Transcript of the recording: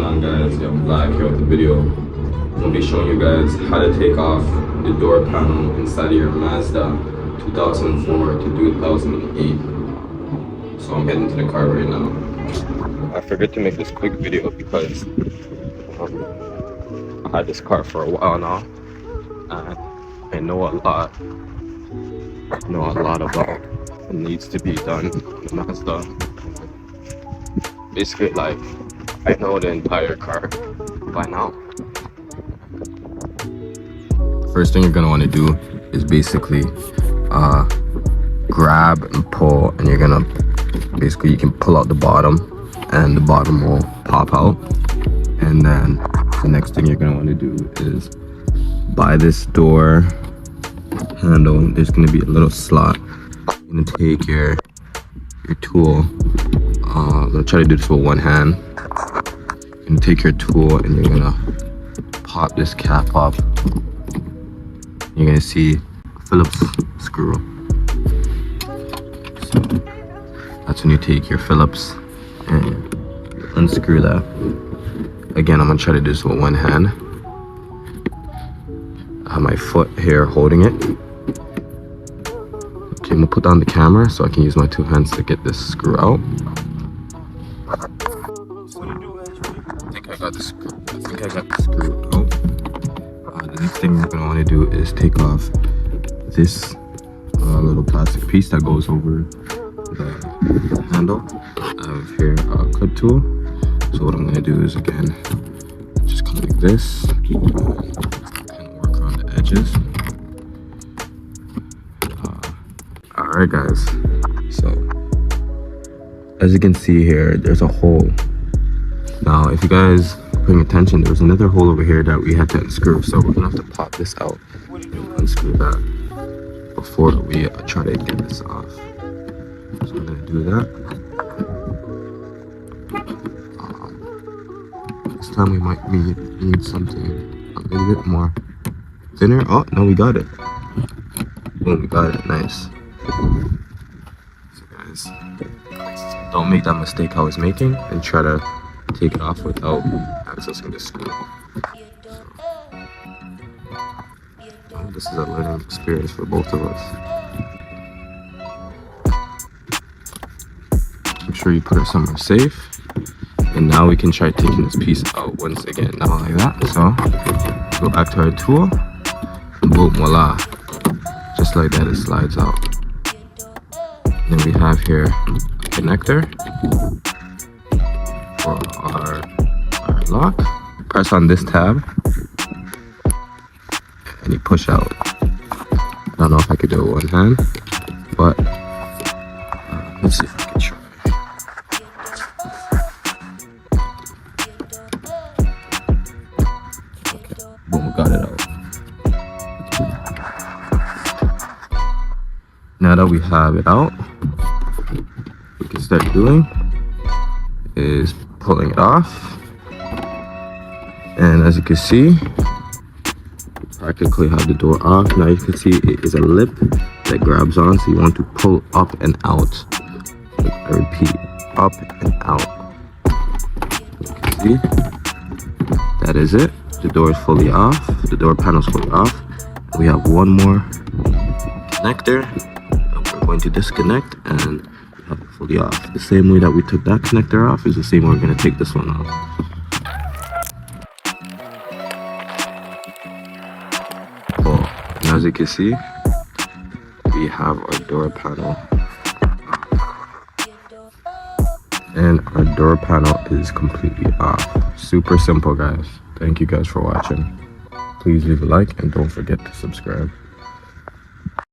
on, guys? I'm Black here with the video. I'm gonna be showing you guys how to take off the door panel inside of your Mazda 2004 to 2008. So I'm heading to the car right now. I forgot to make this quick video because I had this car for a while now, and I know a lot about what needs to be done in Mazda. Basically, like, I know the entire car by now. First thing you're gonna want to do is basically grab and pull, and you're gonna basically, you can pull out the bottom and the bottom will pop out. And then the next thing you're gonna want to do is by this door handle, there's gonna be a little slot. You're gonna take your tool. I'm gonna try to do this with one hand. You're gonna take your tool and you're gonna pop this cap up. You're gonna see a Phillips screw. So that's when you take your Phillips and unscrew that. Again, I'm gonna try to do this with one hand. I have my foot here holding it. Okay, I'm gonna put down the camera so I can use my two hands to get this screw out. I think I got the screw out. The next thing we're gonna want to do is take off this little plastic piece that goes over the handle. I have here a clip tool. So what I'm gonna do is, again, just come like this and work around the edges. Alright guys, so as you can see here, there's a hole. Now if you guys are paying attention, there's another hole over here that we had to unscrew, so we're gonna have to pop this out and unscrew that before we try to get this off. So I'm gonna do that. This time we might need something a little bit more thinner. Oh no, we got it. Boom, we got it. Nice. So guys, don't make that mistake I was making and try to take it off without accessing the screw. So, this is a learning experience for both of us. Make sure you put it somewhere safe. And now we can try taking this piece out once again. Now like that. So go back to our tool. And boom, voila. Just like that, it slides out. Then we have here a connector for our lock. Press on this tab and you push out. I don't know if I could do it with one hand, but let's see if I can try. Okay, boom, got it out. Now that we have it out, we can start doing is pulling it off. And as you can see, we practically have the door off. Now you can see it is a lip that grabs on, so you want to pull up and out. I repeat, up and out. You can see, that is it. The door is fully off. The door panel is fully off. We have one more connector that we're going to disconnect, and we have it fully off. The same way that we took that connector off is the same way we're going to take this one off. Cool. And as you can see, we have our door panel. And our door panel is completely off. Super simple, guys. Thank you guys for watching. Please leave a like and don't forget to subscribe.